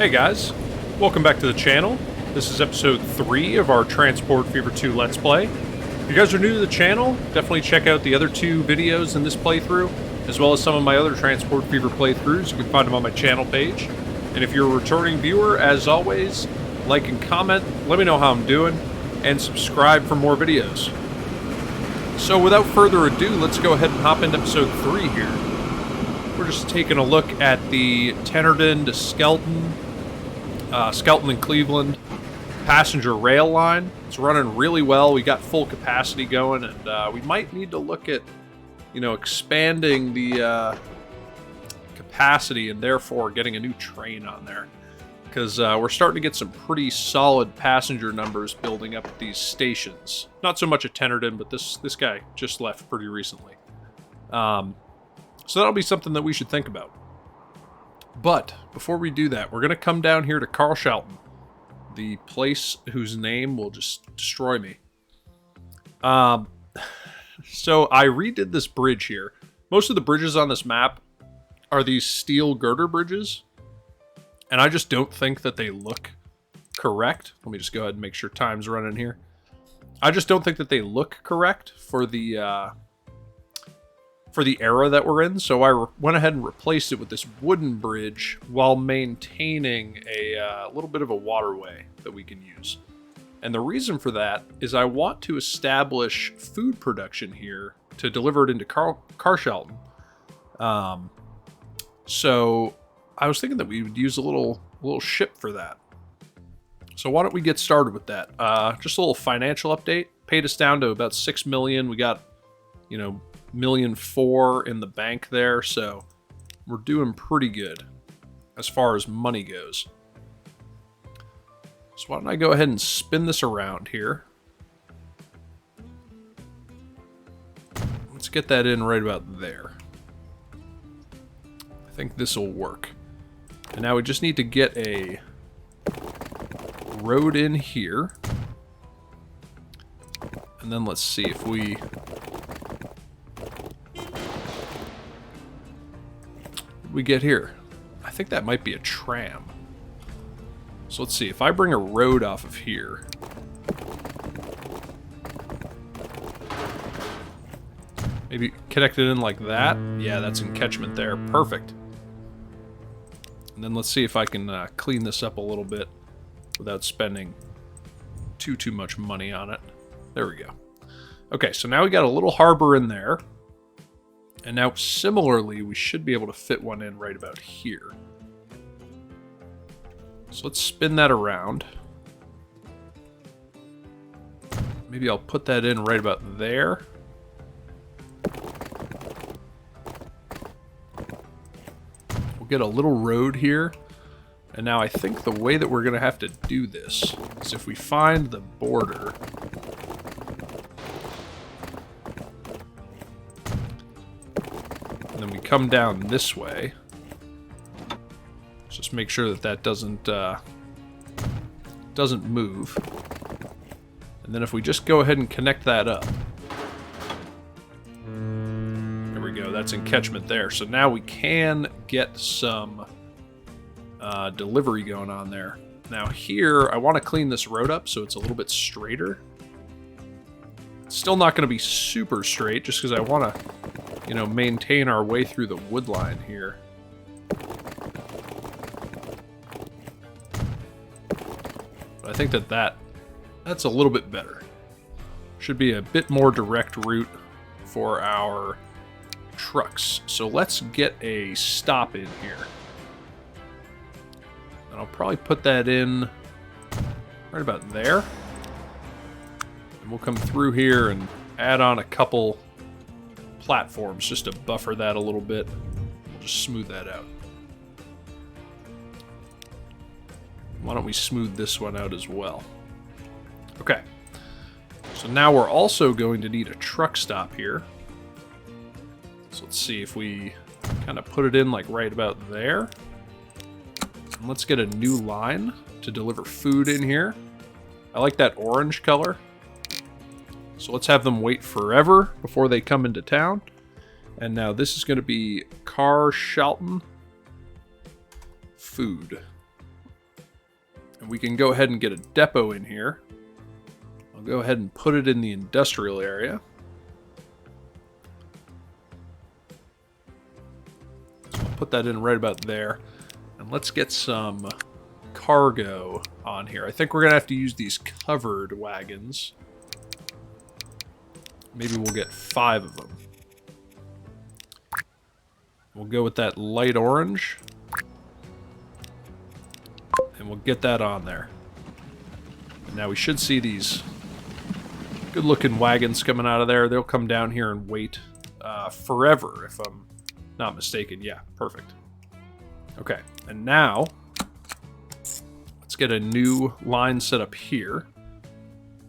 Hey guys, welcome back to the channel. This is episode 3 of our Transport Fever 2 Let's Play. If you guys are new to the channel, definitely check out the other 2 videos in this playthrough, as well as some of my other Transport Fever playthroughs. You can find them on my channel page. And if you're a returning viewer, as always, like and comment, let me know how I'm doing, and subscribe for more videos. So without further ado, let's go ahead and hop into episode 3 here. We're just taking a look at the Tenterden to Skelton-on-Cleveland passenger rail line. It's running really well. We got full capacity going, and we might need to look at, expanding the capacity and therefore getting a new train on there. Because we're starting to get some pretty solid passenger numbers building up at these stations. Not so much at Tenterden, but this guy just left pretty recently. So that'll be something that we should think about. But before we do that, we're going to come down here to Carshalton, the place whose name will just destroy me. So I redid this bridge here. Most of the bridges on this map are these steel girder bridges, and I just don't think that they look correct. Let me just go ahead and make sure time's running here. I just don't think that they look correct for the era that we're in, so I went ahead and replaced it with this wooden bridge while maintaining a little bit of a waterway that we can use. And the reason for that is I want to establish food production here to deliver it into Carshalton. So I was thinking that we would use a little ship for that. So why don't we get started with that? Just a little financial update. Paid us down to about 6 million. We got, $1.4 million in the bank there, so we're doing pretty good as far as money goes. So why don't I go ahead and spin this around here. Let's get that in right about there. I think this will work. And now we just need to get a road in here. And then let's see if we get here. I think that might be a tram. So let's see, if I bring a road off of here, maybe connect it in like that. Yeah, that's encatchment there. Perfect. And then let's see if I can clean this up a little bit without spending too much money on it. There we go. Okay, so now we got a little harbor in there. And now, similarly, we should be able to fit one in right about here. So let's spin that around. Maybe I'll put that in right about there. We'll get a little road here. And now I think the way that we're going to have to do this is if we find the border. And then we come down this way. Just make sure that that doesn't move. And then if we just go ahead and connect that up. There we go, that's encatchment there. So now we can get some delivery going on there. Now here, I want to clean this road up so it's a little bit straighter. It's still not going to be super straight just because I want to maintain our way through the wood line here. But I think that's a little bit better. Should be a bit more direct route for our trucks. So let's get a stop in here. And I'll probably put that in right about there. And we'll come through here and add on a couple platforms just to buffer that a little bit. We'll just smooth that out. Why don't we smooth this one out as well? Okay. So now we're also going to need a truck stop here. So let's see if we kind of put it in like right about there. And let's get a new line to deliver food in here. I like that orange color. So let's have them wait forever before they come into town. And now this is going to be Carshalton food. we can go ahead and get a depot in here. I'll go ahead and put it in the industrial area. So I'll put that in right about there. And let's get some cargo on here. I think we're going to have to use these covered wagons. Maybe we'll get 5 of them. We'll go with that light orange. And we'll get that on there. And now we should see these good-looking wagons coming out of there. They'll come down here and wait forever, if I'm not mistaken. Yeah, perfect. Okay, and now let's get a new line set up here.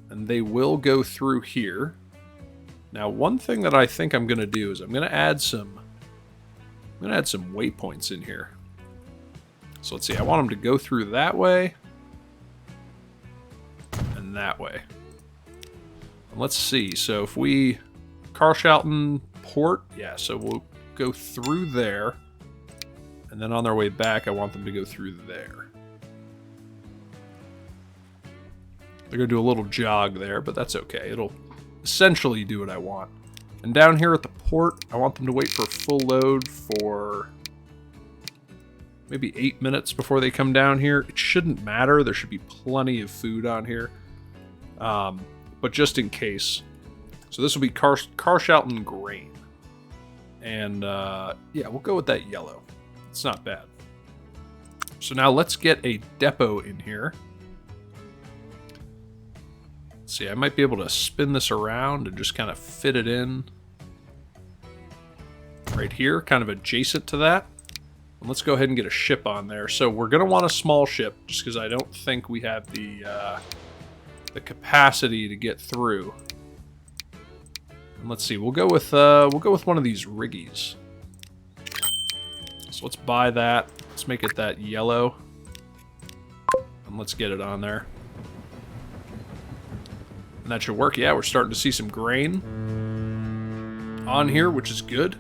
And they will go through here. Now, one thing that I think I'm going to do is I'm going to add some waypoints in here. So let's see, I want them to go through that way and that way. And let's see, so if we Carshalton port, yeah, so we'll go through there, and then on their way back, I want them to go through there. They're going to do a little jog there, but that's okay. It'll essentially do what I want. And down here at the port, I want them to wait for full load for maybe 8 minutes before they come down here. It shouldn't matter. There should be plenty of food on here. But just in case. So this will be Carshalton grain. And yeah, we'll go with that yellow. It's not bad. So now let's get a depot in here. See, I might be able to spin this around and just kind of fit it in right here, kind of adjacent to that. And let's go ahead and get a ship on there. So we're going to want a small ship, just because I don't think we have the capacity to get through. And let's see, we'll go with one of these riggies. So let's buy that. Let's make it that yellow, and let's get it on there. And that should work. Yeah, we're starting to see some grain on here, which is good.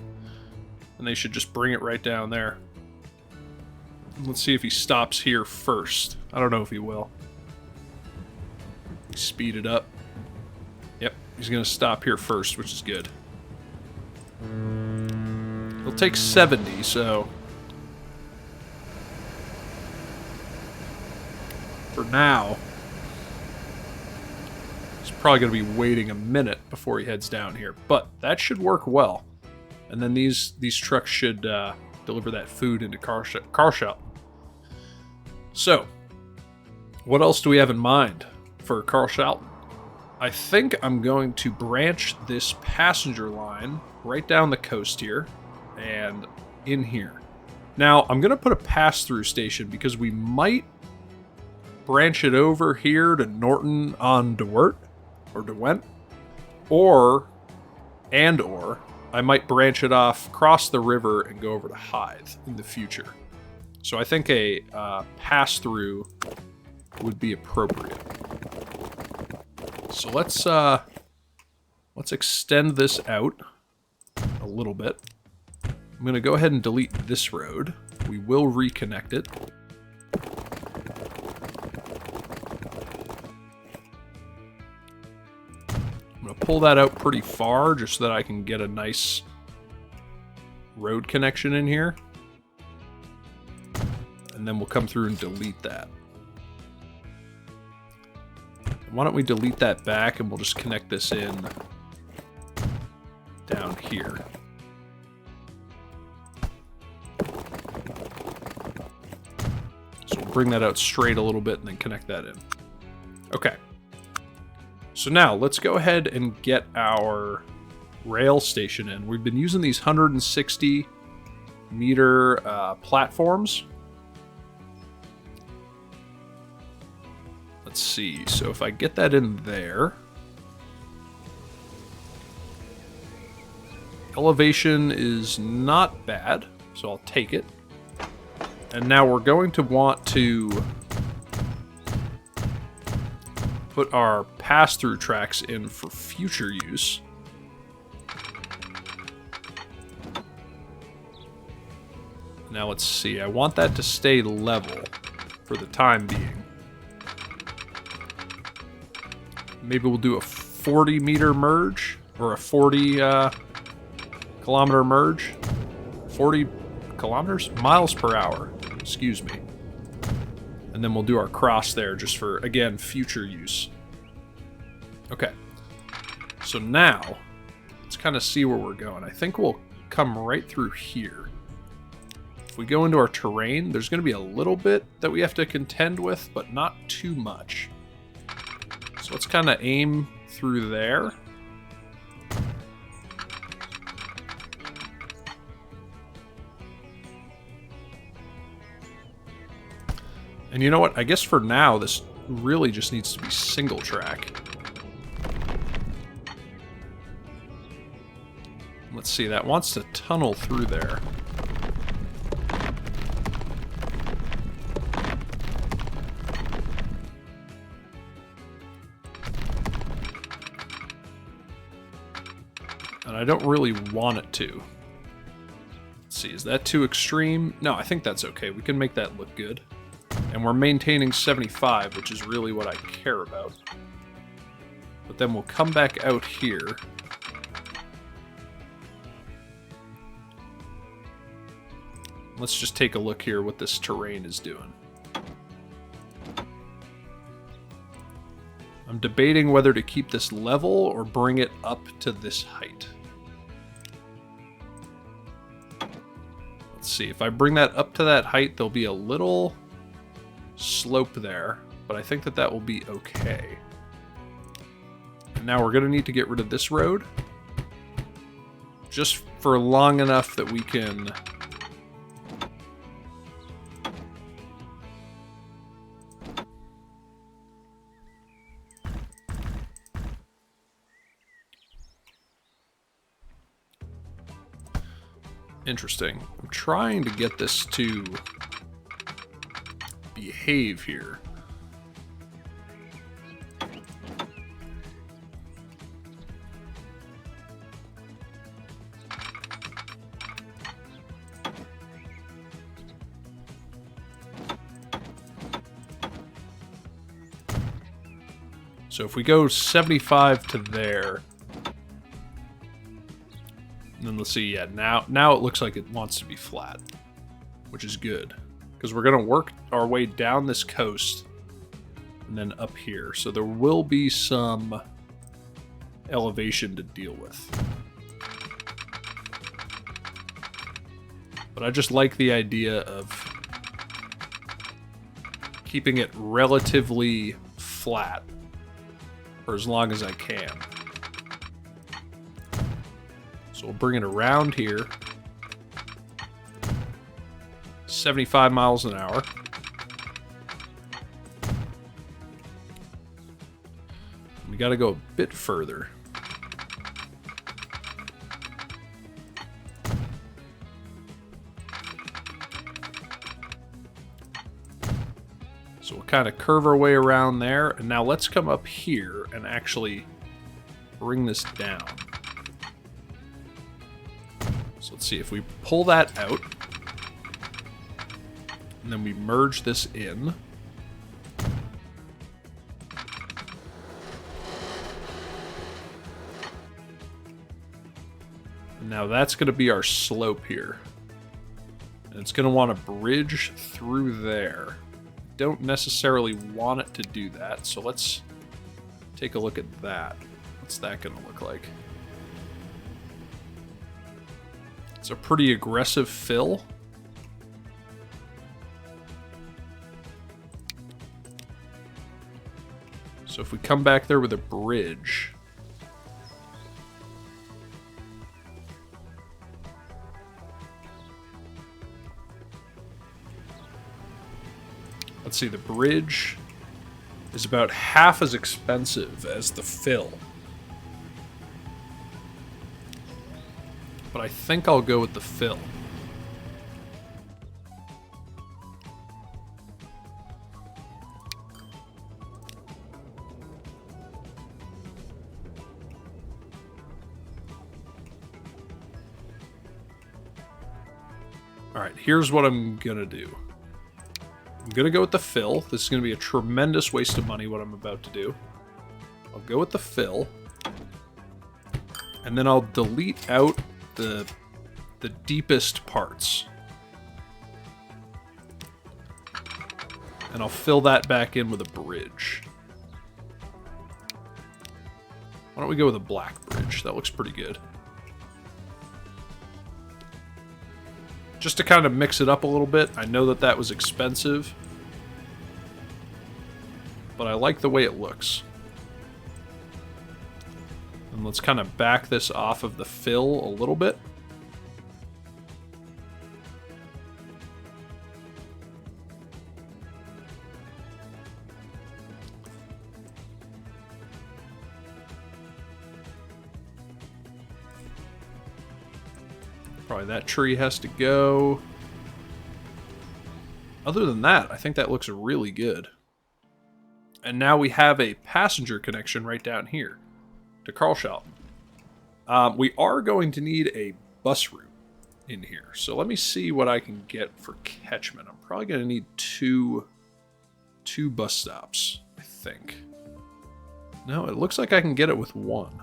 And they should just bring it right down there. Let's see if he stops here first. I don't know if he will. Speed it up. Yep, he's going to stop here first, which is good. It'll take 70, so for now, probably going to be waiting a minute before he heads down here, but that should work well. And then these trucks should deliver that food into Carshalton. So, what else do we have in mind for Carshalton? I think I'm going to branch this passenger line right down the coast here and in here. Now, I'm going to put a pass-through station because we might branch it over here to Norton-on-Dewart. Or DeWent, or I might branch it off, cross the river, and go over to Hythe in the future. So I think a pass-through would be appropriate. So let's extend this out a little bit. I'm going to go ahead and delete this road. We will reconnect it. I'm going to pull that out pretty far just so that I can get a nice road connection in here. And then we'll come through and delete that. Why don't we delete that back and we'll just connect this in down here. So we'll bring that out straight a little bit and then connect that in. Okay. So now let's go ahead and get our rail station in. We've been using these 160 meter platforms. Let's see. So if I get that in there, elevation is not bad, so I'll take it. And now we're going to want to put our pass-through tracks in for future use. Now let's see, I want that to stay level for the time being. Maybe we'll do a 40-meter merge, or a 40-kilometer merge. 40 kilometers? Miles per hour. Excuse me. And then we'll do our cross there just for, again, future use. Okay. So now, let's kind of see where we're going. I think we'll come right through here. If we go into our terrain, there's going to be a little bit that we have to contend with, but not too much. So let's kind of aim through there. And you know what? I guess for now, this really just needs to be single track. Let's see, that wants to tunnel through there. And I don't really want it to. Let's see, is that too extreme? No, I think that's okay. We can make that look good. And we're maintaining 75, which is really what I care about. But then we'll come back out here. Let's just take a look here what this terrain is doing. I'm debating whether to keep this level or bring it up to this height. Let's see, if I bring that up to that height, there'll be a little slope there, but I think that that will be okay. And now we're going to need to get rid of this road, just for long enough that we can interesting. I'm trying to get this to behave here. So if we go 75 to there, and then let's see, yeah, now it looks like it wants to be flat, which is good. Because we're going to work our way down this coast and then up here. So there will be some elevation to deal with. But I just like the idea of keeping it relatively flat for as long as I can. So we'll bring it around here. 75 miles an hour. We got to go a bit further. So we'll kind of curve our way around there. And now let's come up here and actually bring this down. So let's see if we pull that out. And then we merge this in. And now that's going to be our slope here. And it's going to want to bridge through there. Don't necessarily want it to do that, so let's take a look at that. What's that going to look like? It's a pretty aggressive fill. So if we come back there with a bridge, let's see, the bridge is about half as expensive as the fill. But I think I'll go with the fill. Alright, here's what I'm gonna do. I'm gonna go with the fill. This is gonna be a tremendous waste of money, what I'm about to do. I'll go with the fill. And then I'll delete out the deepest parts. And I'll fill that back in with a bridge. Why don't we go with a black bridge? That looks pretty good. Just to kind of mix it up a little bit. I know that that was expensive, but I like the way it looks. And let's kind of back this off of the fill a little bit. Probably that tree has to go. Other than that, I think that looks really good. And now we have a passenger connection right down here to Carshalton. We are going to need a bus route in here. So let me see what I can get for Ketchman. I'm probably going to need two bus stops, I think. No, it looks like I can get it with one.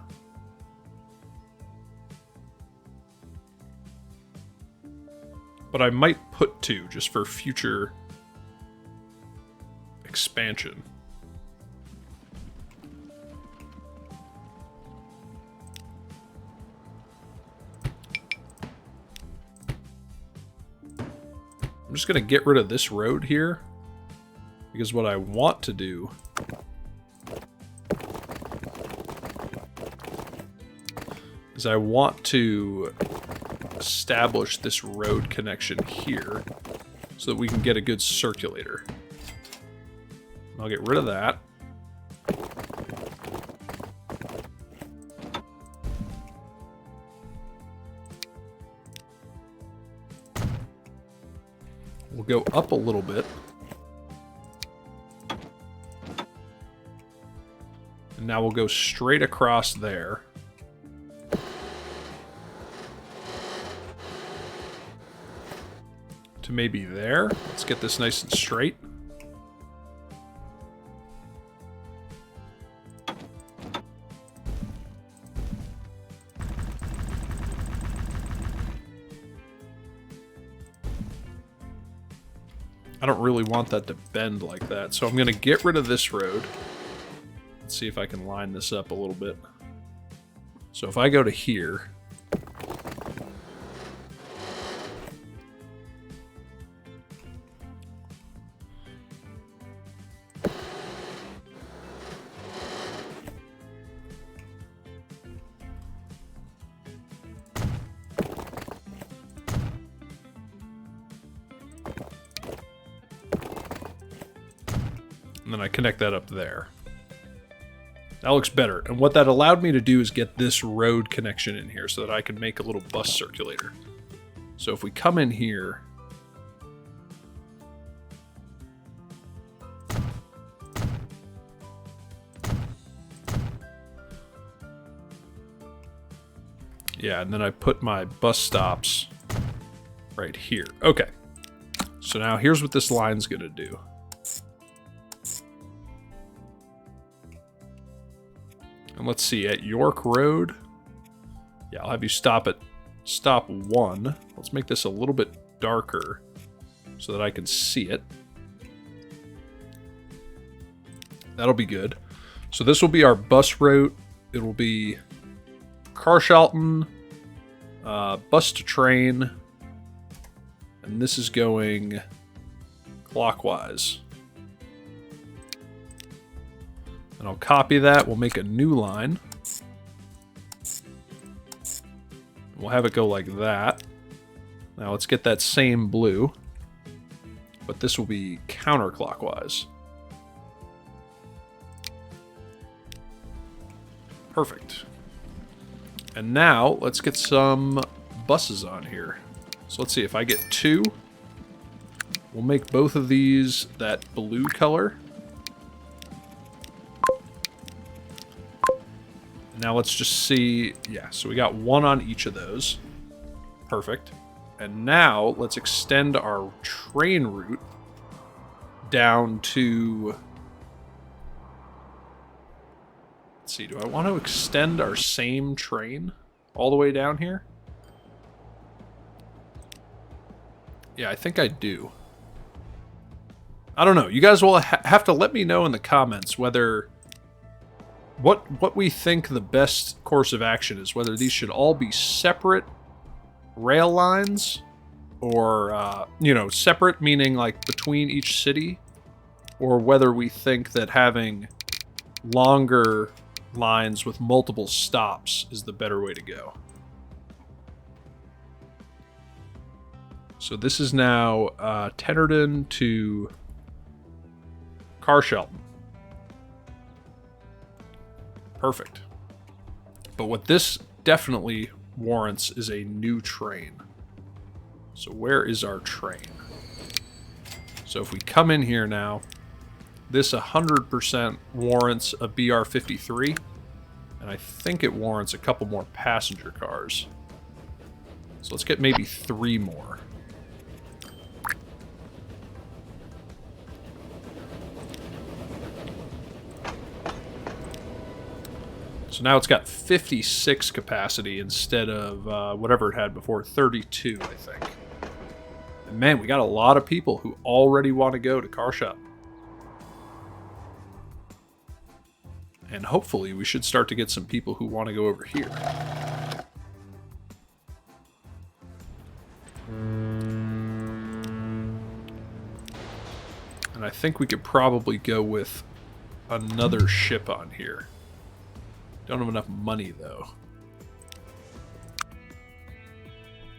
But I might put two just for future expansion. I'm just going to get rid of this road here, because what I want to do is I want to establish this road connection here so that we can get a good circulator. I'll get rid of that. We'll go up a little bit. And now we'll go straight across there. To maybe there. Let's get this nice and straight. I don't really want that to bend like that, so I'm going to get rid of this road. Let's see if I can line this up a little bit. So if I go to here, and then I connect that up there. That looks better. And what that allowed me to do is get this road connection in here so that I can make a little bus circulator. So if we come in here, yeah, and then I put my bus stops right here. Okay. So now here's what this line's going to do. And let's see, at York Road, yeah, I'll have you stop at stop 1. Let's make this a little bit darker so that I can see it. That'll be good. So this will be our bus route. It will be Carshalton, bus to train, and this is going clockwise. And I'll copy that. We'll make a new line. We'll have it go like that. Now let's get that same blue, but this will be counterclockwise. Perfect. And now let's get some buses on here. So let's see, if I get 2, we'll make both of these that blue color. Now let's just see, yeah, so we got 1 on each of those. Perfect. And now let's extend our train route down to, Let's see, do I want to extend our same train all the way down here? Yeah, I think I do. I don't know. You guys will have to let me know in the comments whether... What we think the best course of action is. Whether these should all be separate rail lines, or, you know, separate meaning like between each city, or whether we think that having longer lines with multiple stops is the better way to go. So this is now Tenterden to Carshalton. Perfect. But what this definitely warrants is a new train. So where is our train? So if we come in here now, this 100% warrants a BR-53, and I think it warrants a couple more passenger cars. So let's get maybe 3 more. So now it's got 56 capacity instead of whatever it had before, 32, I think. And man, we got a lot of people who already want to go to Carshalton. And hopefully we should start to get some people who want to go over here. And I think we could probably go with another ship on here. Don't have enough money, though.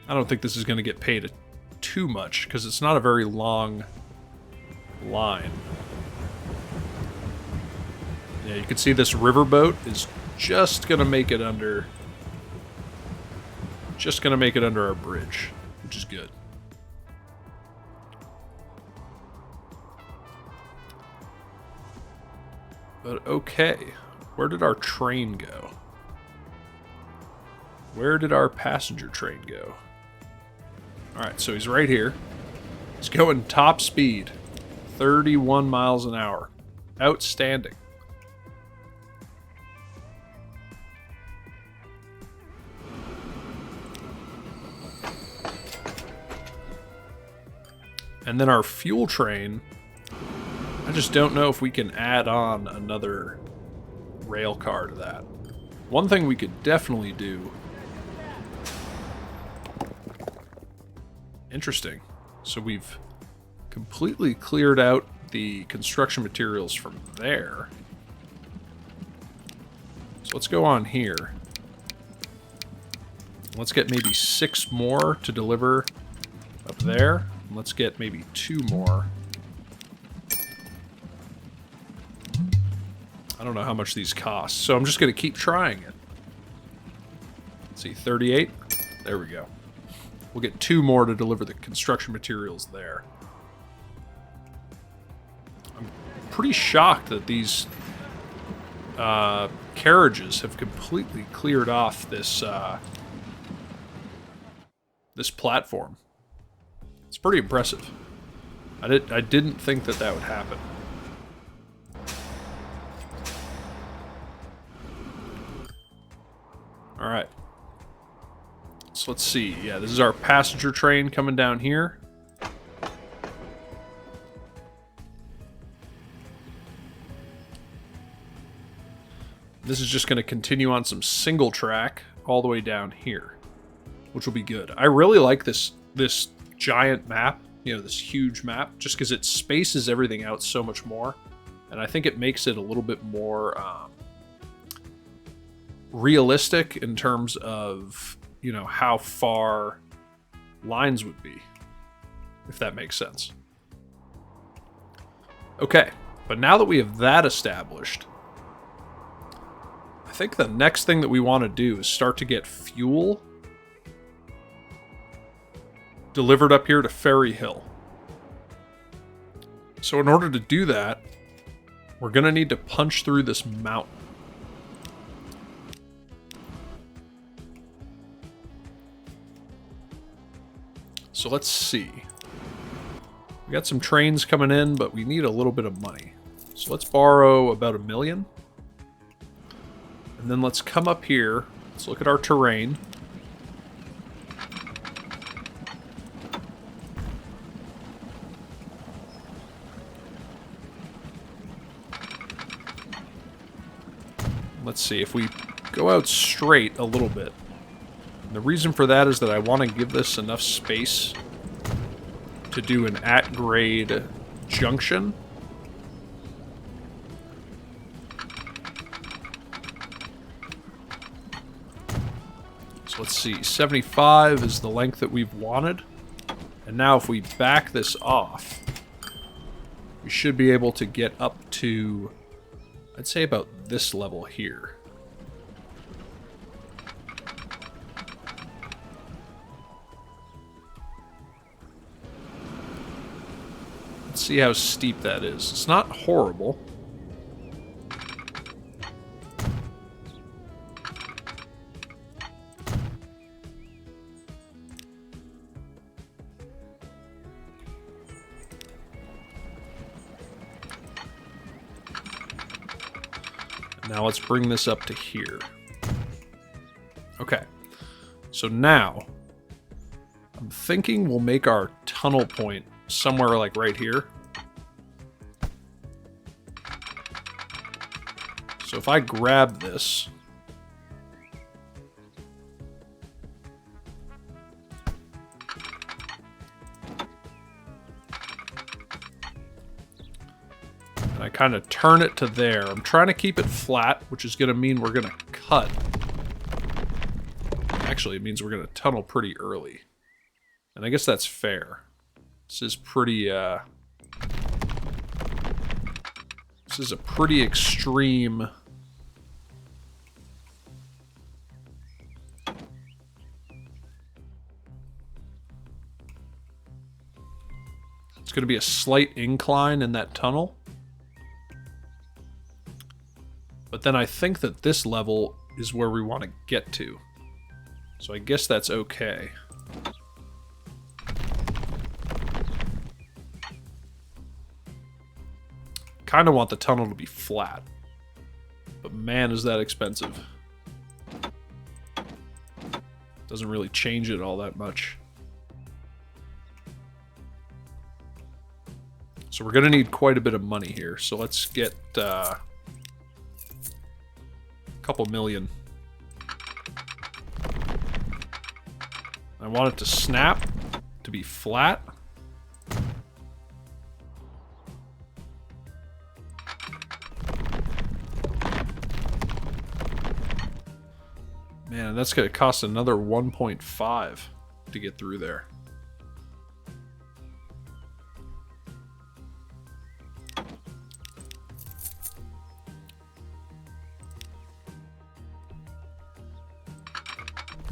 I don't think this is going to get paid too much, because it's not a very long line. Yeah, you can see this riverboat is just going to make it under... Just going to make it under our bridge, which is good. But okay. Where did our train go? Where did our passenger train go? Alright, so he's right here. He's going top speed. 31 miles an hour. Outstanding. And then our fuel train, I just don't know if we can add on another rail car to that. One thing we could definitely do... Interesting. So we've completely cleared out the construction materials from there. So let's go on here. Let's get maybe 6 more to deliver up there. And let's get maybe 2 more. I don't know how much these cost, so I'm just going to keep trying it. Let's see, 38. There we go. We'll get 2 more to deliver the construction materials there. I'm pretty shocked that these carriages have completely cleared off this this platform. It's pretty impressive. I didn't think that that would happen. Alright. So let's see. Yeah, this is our passenger train coming down here. This is just going to continue on some single track all the way down here, which will be good. I really like this giant map, you know, this huge map, just because it spaces everything out so much more. And I think it makes it a little bit more... realistic in terms of, you know, how far lines would be, if that makes sense. Okay, but now that we have that established, I think the next thing that we want to do is start to get fuel delivered up here to Ferryhill. So in order to do that, we're going to need to punch through this mountain. So let's see. We got some trains coming in, but we need a little bit of money. So let's borrow about $1 million. And then let's come up here. Let's look at our terrain. Let's see if we go out straight a little bit. And the reason for that is that I want to give this enough space to do an at-grade junction. So let's see, 75 is the length that we've wanted. And now if we back this off, we should be able to get up to, I'd say about this level here. Let's see how steep that is. It's not horrible. Now let's bring this up to here. Okay, so now I'm thinking we'll make our tunnel point somewhere like right here. So if I grab this, and I kind of turn it to there. I'm trying to keep it flat, which is going to mean we're going to cut. Actually, it means we're going to tunnel pretty early. And I guess that's fair. This is pretty, this is a pretty extreme... It's going to be a slight incline in that tunnel. But then I think that this level is where we want to get to. So I guess that's okay. Kind of want the tunnel to be flat. But man, is that expensive. Doesn't really change it all that much. So we're going to need quite a bit of money here. So let's get a couple million. I want it to snap, to be flat. Man, that's going to cost another 1.5 to get through there.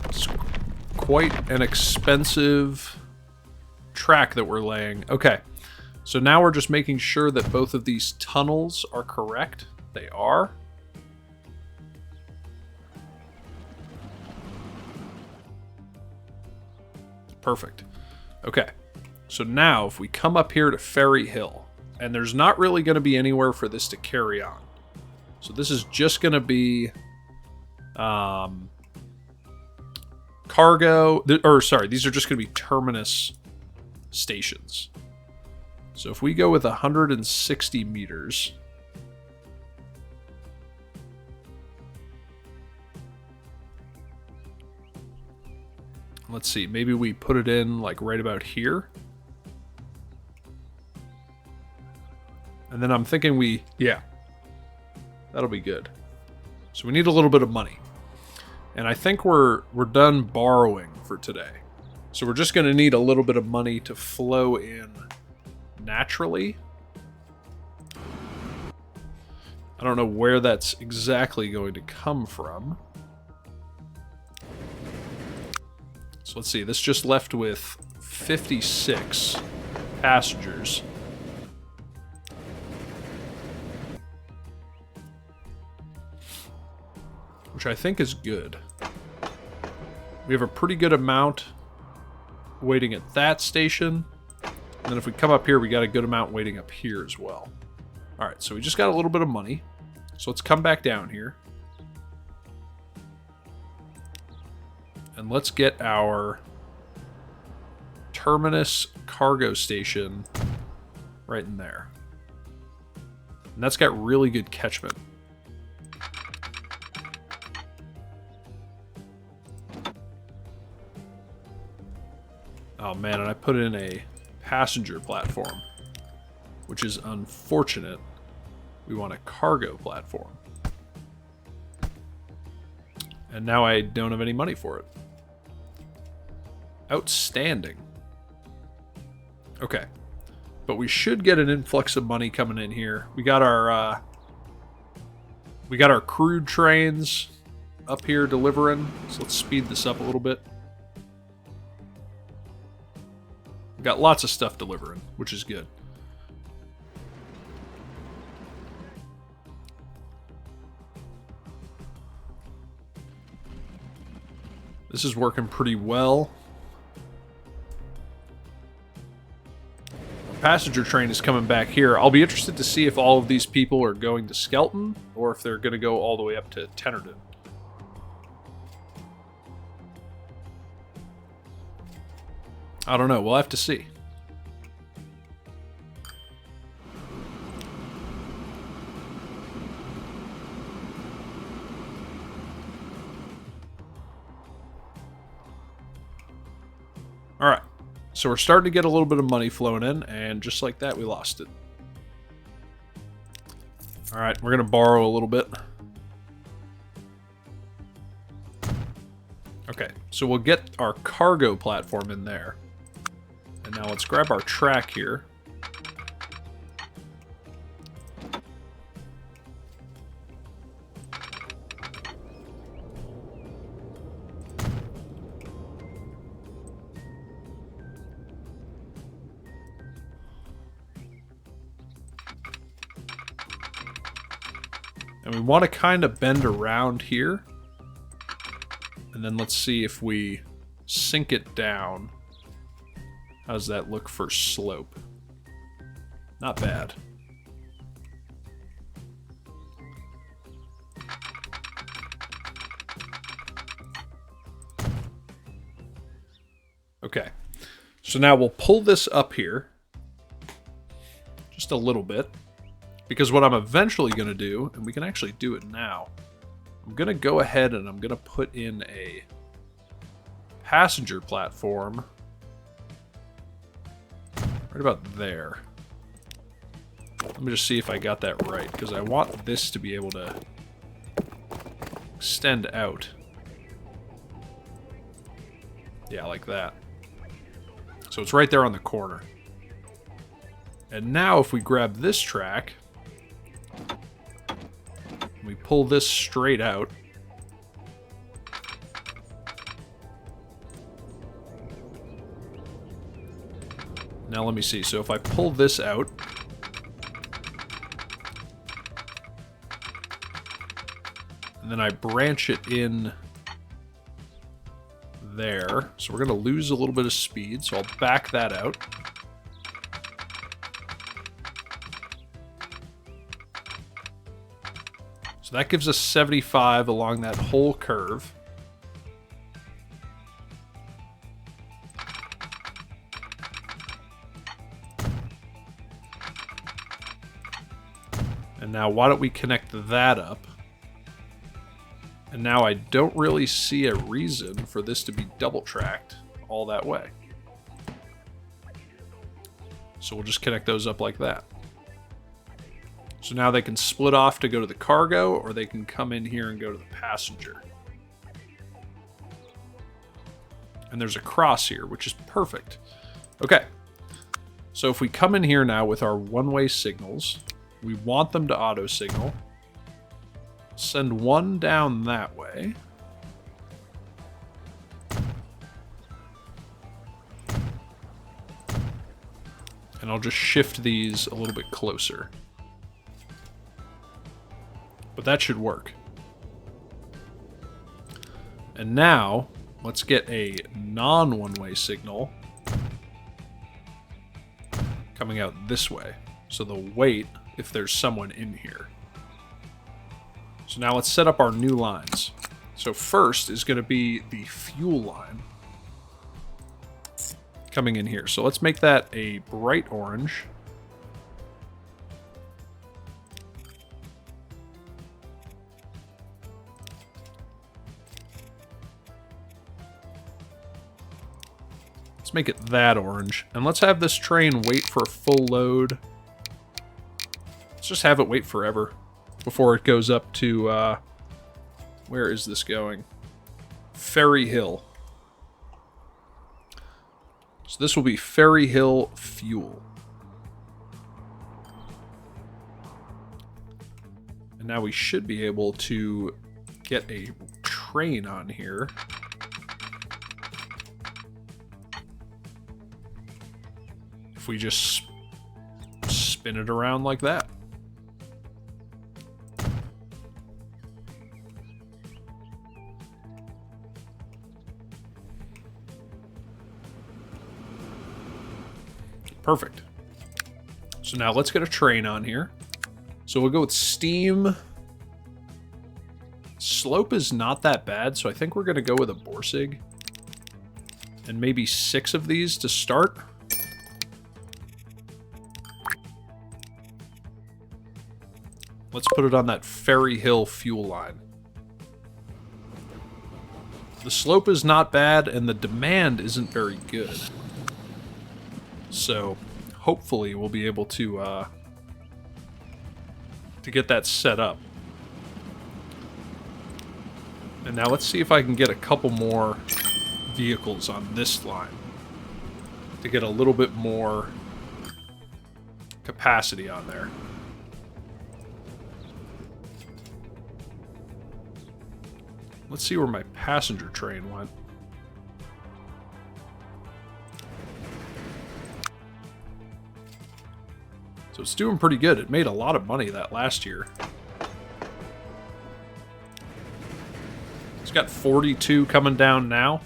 It's quite an expensive track that we're laying. Okay, so now we're just making sure that both of these tunnels are correct. They are. Perfect. Okay, so now if we come up here to Ferryhill, and there's not really going to be anywhere for this to carry on. So this is just going to be cargo, or sorry, these are just going to be terminus stations. So if we go with 160 meters, let's see, maybe we put it in like right about here. And then I'm thinking yeah, that'll be good. So we need a little bit of money. And I think we're done borrowing for today. So we're just going to need a little bit of money to flow in naturally. I don't know where that's exactly going to come from. So let's see, this just left with 56 passengers. Which I think is good. We have a pretty good amount waiting at that station. And then if we come up here, we got a good amount waiting up here as well. Alright, so we just got a little bit of money. So let's come back down here. And let's get our terminus cargo station right in there. And that's got really good catchment. Oh man, and I put in a passenger platform, which is unfortunate. We want a cargo platform. And now I don't have any money for it. Outstanding. Okay. But we should get an influx of money coming in here. We got our crude trains up here delivering. So let's speed this up a little bit. We got lots of stuff delivering, which is good. This is working pretty well. Passenger train is coming back here. I'll be interested to see if all of these people are going to Skelton or if they're going to go all the way up to Tenterden. I don't know. We'll have to see. All right. So we're starting to get a little bit of money flowing in, and just like that, we lost it. All right, we're going to borrow a little bit. Okay, so we'll get our cargo platform in there. And now let's grab our track here. And we want to kind of bend around here. And then let's see if we sink it down. How does that look for slope? Not bad. Okay. So now we'll pull this up here. Just a little bit. Because what I'm eventually going to do, and we can actually do it now, I'm going to go ahead and I'm going to put in a passenger platform right about there. Let me just see if I got that right, because I want this to be able to extend out. Yeah, like that. So it's right there on the corner. And now if we grab this track, we pull this straight out. Now let me see. So if I pull this out, and then I branch it in there, so we're going to lose a little bit of speed. So I'll back that out. So that gives us 75 along that whole curve. And now why don't we connect that up? And now I don't really see a reason for this to be double tracked all that way. So we'll just connect those up like that. So now they can split off to go to the cargo, or they can come in here and go to the passenger. And there's a cross here, which is perfect. Okay. So if we come in here now with our one-way signals, we want them to auto signal. Send one down that way. And I'll just shift these a little bit closer. But that should work. And now, let's get a non-one-way signal coming out this way. So they'll wait if there's someone in here. So now let's set up our new lines. So first is going to be the fuel line coming in here. So let's make that a bright orange. Let's make it that orange. And let's have this train wait for a full load. Let's just have it wait forever before it goes up to, where is this going? Ferryhill. So this will be Ferryhill fuel. And now we should be able to get a train on here. If we just spin it around like that. Perfect. So now let's get a train on here. So we'll go with steam. Slope is not that bad, so I think we're going to go with a Borsig. And maybe 6 of these to start. Let's put it on that Ferryhill fuel line. The slope is not bad, and the demand isn't very good. So, hopefully we'll be able to get that set up. And now let's see if I can get a couple more vehicles on this line to get a little bit more capacity on there. Let's see where my passenger train went. So it's doing pretty good. It made a lot of money that last year. It's got 42 coming down now.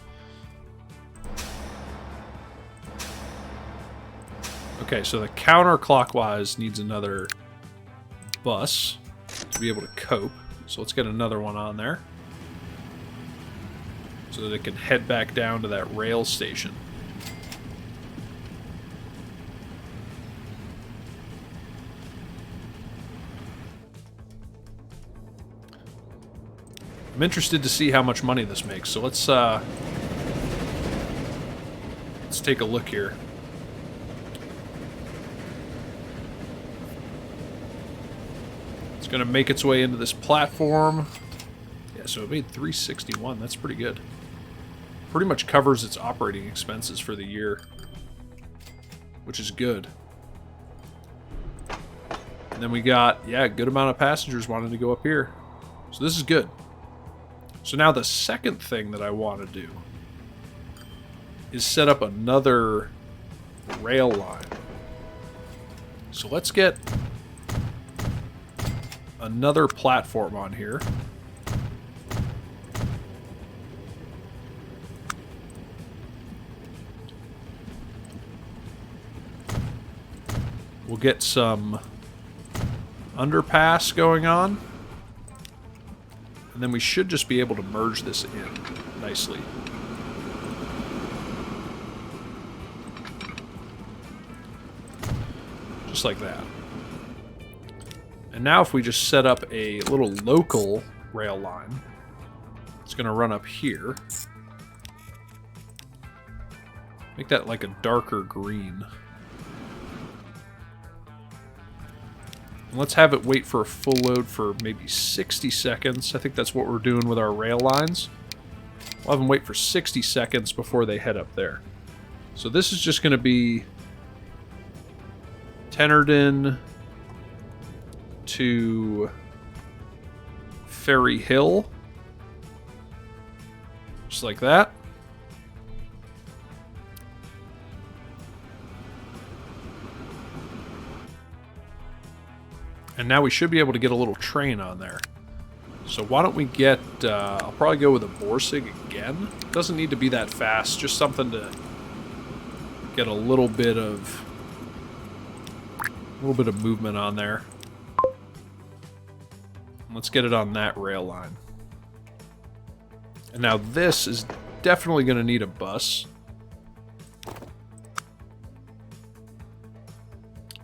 Okay, so the counterclockwise needs another bus to be able to cope. So let's get another one on there, so that it can head back down to that rail station. I'm interested to see how much money this makes, so let's take a look here. It's going to make its way into this platform. Yeah, so it made 361. That's pretty good. Pretty much covers its operating expenses for the year, which is good. And then we got, yeah, a good amount of passengers wanting to go up here. So this is good. So now the second thing that I want to do is set up another rail line. So let's get another platform on here. We'll get some underpass going on. And then we should just be able to merge this in nicely. Just like that. And now if we just set up a little local rail line, it's going to run up here. Make that like a darker green. And let's have it wait for a full load for maybe 60 seconds. I think that's what we're doing with our rail lines. We'll have them wait for 60 seconds before they head up there. So this is just going to be Tenterden to Ferryhill. Just like that. And now we should be able to get a little train on there. So why don't we get, I'll probably go with a Borsig again. Doesn't need to be that fast, just something to get a little bit of movement on there. Let's get it on that rail line. And now this is definitely going to need a bus.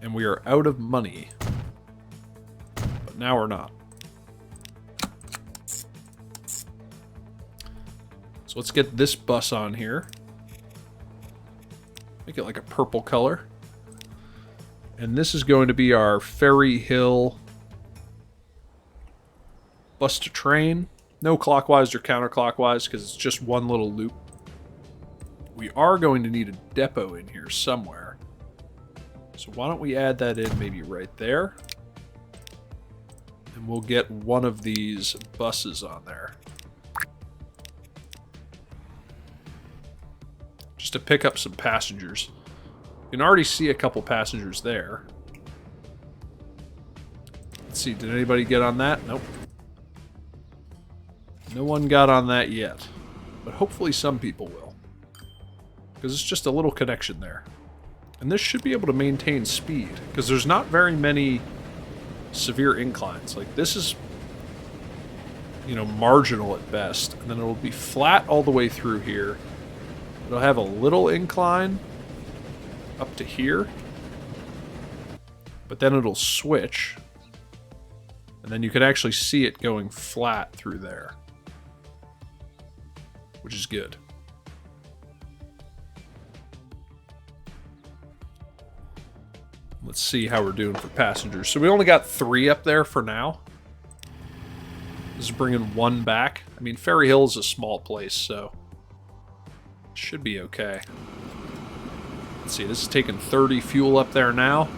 And we are out of money. But now we're not. So let's get this bus on here. Make it like a purple color. And this is going to be our Ferryhill bus to train. No clockwise or counterclockwise because it's just one little loop. We are going to need a depot in here somewhere. So why don't we add that in maybe right there. And we'll get one of these buses on there. Just to pick up some passengers. You can already see a couple passengers there. Let's see, did anybody get on that? Nope. No one got on that yet. But hopefully some people will. Because it's just a little connection there. And this should be able to maintain speed. Because there's not very many severe inclines. Like this is, you know, marginal at best. And then it'll be flat all the way through here. It'll have a little incline up to here, but then it'll switch, and then you can actually see it going flat through there, which is good. Let's see how we're doing for passengers. So we only got 3 up there for now. This is bringing 1 back. I mean, Ferryhill is a small place, so should be okay. Let's see, this is taking 30 fuel up there now.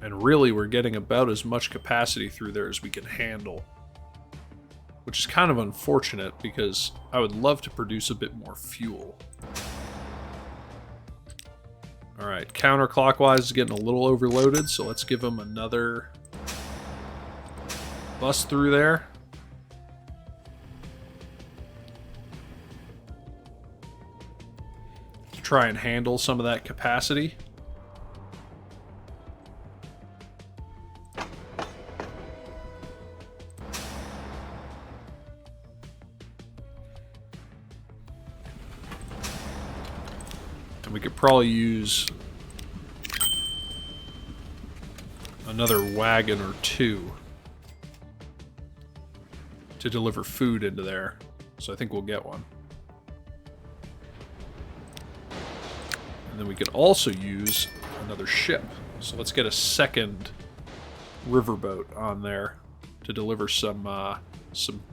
And really, we're getting about as much capacity through there as we can handle. Which is kind of unfortunate because I would love to produce a bit more fuel. Alright, counterclockwise is getting a little overloaded, so let's give them another bus through there. To try and handle some of that capacity. We could probably use another wagon or 2 to deliver food into there. So I think we'll get one. And then we could also use another ship. So let's get a second riverboat on there to deliver some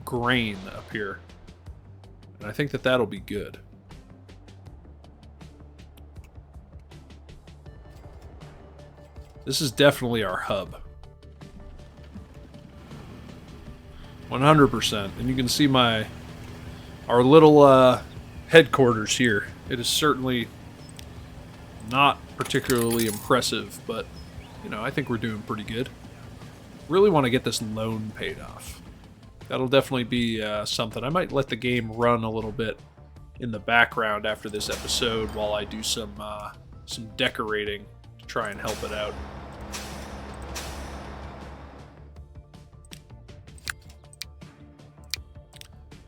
grain up here. And I think that that'll be good. This is definitely our hub. 100%. And you can see our little headquarters here. It is certainly not particularly impressive, but you know, I think we're doing pretty good. Really want to get this loan paid off. That'll definitely be something. I might let the game run a little bit in the background after this episode while I do some decorating to try and help it out.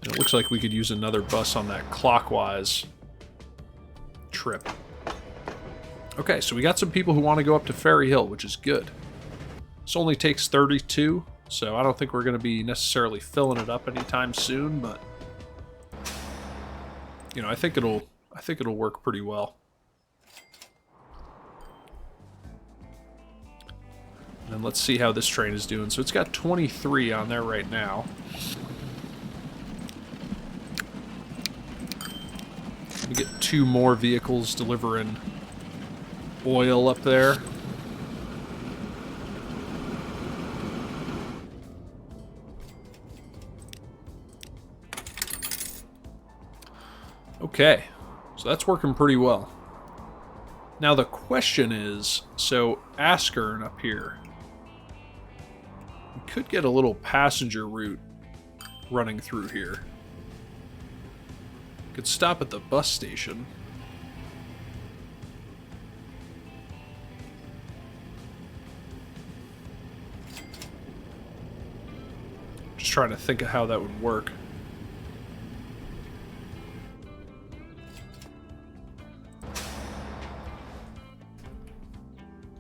And it looks like we could use another bus on that clockwise trip. Okay, so we got some people who want to go up to Ferryhill, which is good. This only takes 32, so I don't think we're going to be necessarily filling it up anytime soon, but you know, I think it'll work pretty well. And let's see how this train is doing. So it's got 23 on there right now. We get 2 more vehicles delivering oil up there. Okay, so that's working pretty well. Now the question is, so Askern up here, we could get a little passenger route running through here. Could stop at the bus station. Just trying to think of how that would work.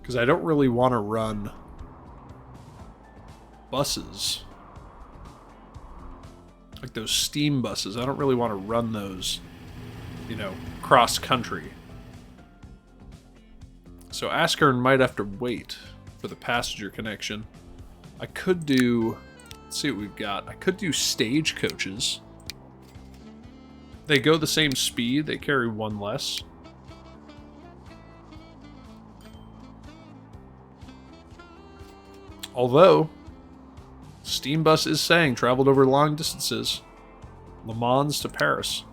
Because I don't really want to run buses. Like those steam buses. I don't really want to run those, you know, cross country. So Askern might have to wait for the passenger connection. I could do... Let's see what we've got. I could do stagecoaches. They go the same speed. They carry one less. Although, steam bus is saying traveled over long distances. Le Mans to Paris.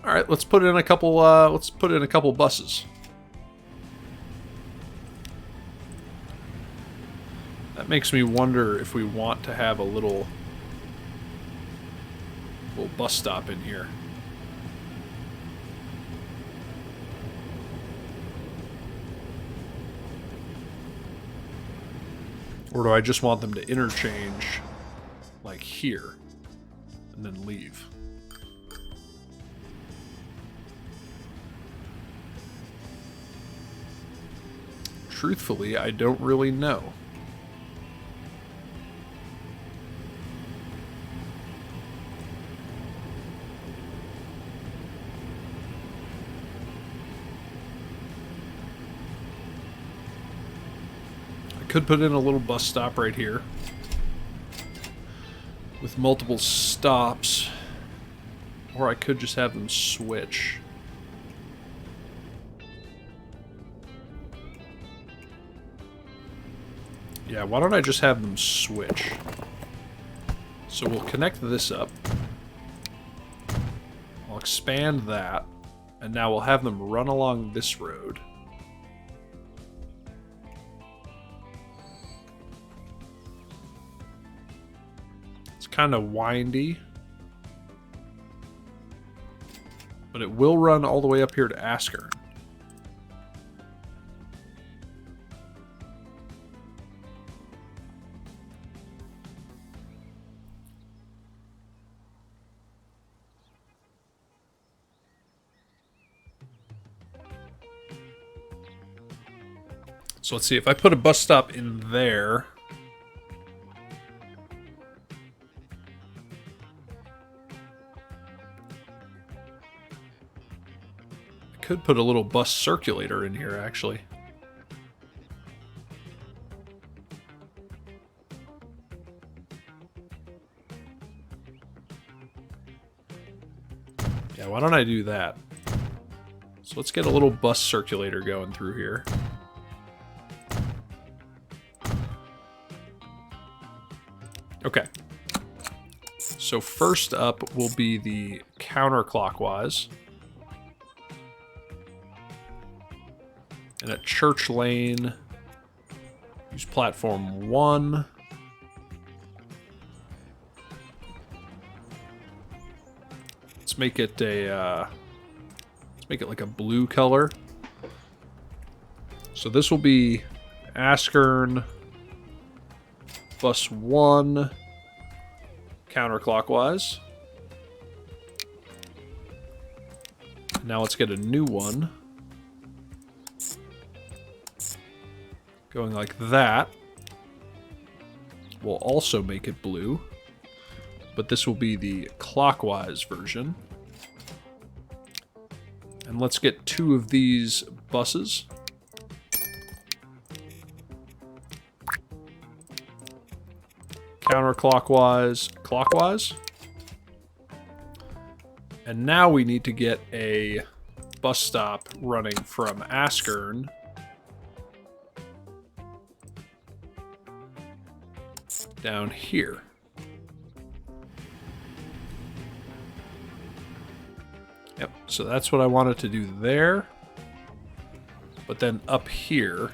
All right, let's put in a couple. Let's put in a couple buses. That makes me wonder if we want to have a little bus stop in here. Or do I just want them to interchange, like here, and then leave? Truthfully, I don't really know. Could put in a little bus stop right here with multiple stops, or I could just have them switch. Yeah, why don't I just have them switch? So we'll connect this up. I'll expand that, and now we'll have them run along this road. Kind of windy, but it will run all the way up here to Askern. So let's see, if I put a bus stop in there, could put a little bus circulator in here, actually. Yeah, why don't I do that? So let's get a little bus circulator going through here. Okay. So first up will be the counterclockwise. And at Church Lane, use platform 1. Let's make it a let's make it like a blue color. So this will be Askern bus 1 counterclockwise. Now let's get a new one. Going like that. We'll also make it blue. But this will be the clockwise version. And let's get 2 of these buses. Counterclockwise, clockwise. And now we need to get a bus stop running from Askern down here. Yep, so that's what I wanted to do there. But then up here,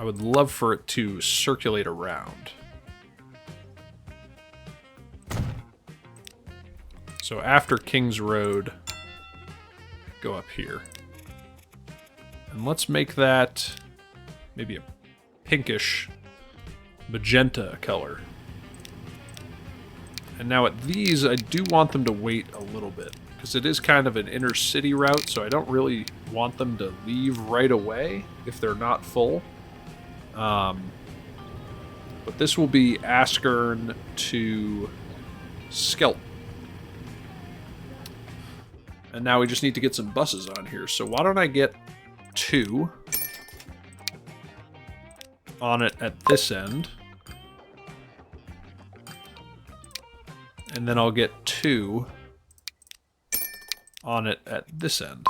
I would love for it to circulate around. So after King's Road, go up here. And let's make that maybe a pinkish magenta color. And now at these, I do want them to wait a little bit, because it is kind of an inner city route, so I don't really want them to leave right away if they're not full. But this will be Askern to Skelton. And now we just need to get some buses on here. So why don't I get 2 on it at this end. And then I'll get 2 on it at this end.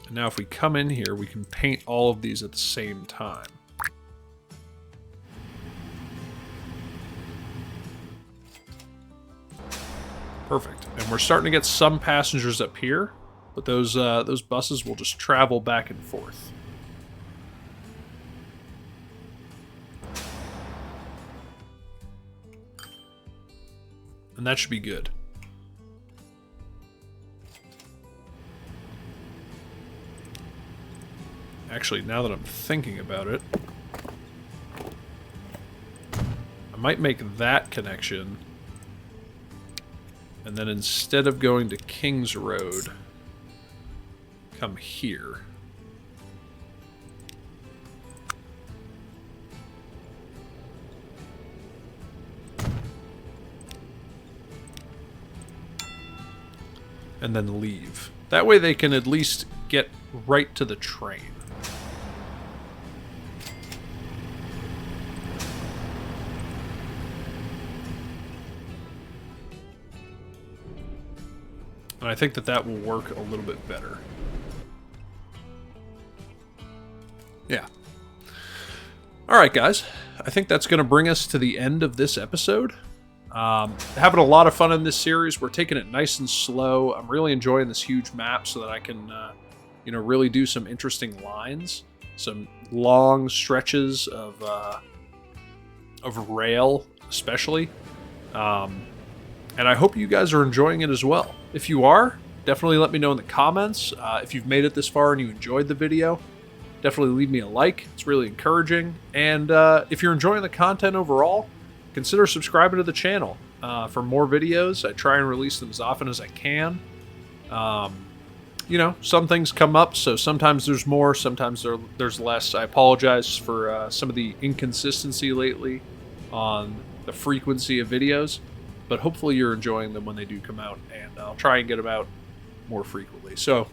And now if we come in here, we can paint all of these at the same time. Perfect. And we're starting to get some passengers up here, but those buses will just travel back and forth. And that should be good. Actually, now that I'm thinking about it, I might make that connection. And then instead of going to King's Road, come here. And then leave. That way they can at least get right to the train. And I think that that will work a little bit better. Yeah. All right, guys. I think that's going to bring us to the end of this episode. Having a lot of fun in this series. We're taking it nice and slow. I'm really enjoying this huge map so that I can, really do some interesting lines, some long stretches of rail, especially. And I hope you guys are enjoying it as well. If you are, definitely let me know in the comments. If you've made it this far and you enjoyed the video, definitely leave me a like. It's really encouraging. And if you're enjoying the content overall, consider subscribing to the channel for more videos. I try and release them as often as I can. Some things come up, so sometimes there's more, sometimes there's less. I apologize for some of the inconsistency lately on the frequency of videos, but hopefully you're enjoying them when they do come out, and I'll try and get them out more frequently. So,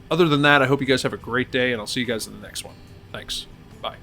other than that, I hope you guys have a great day, and I'll see you guys in the next one. Thanks. Bye.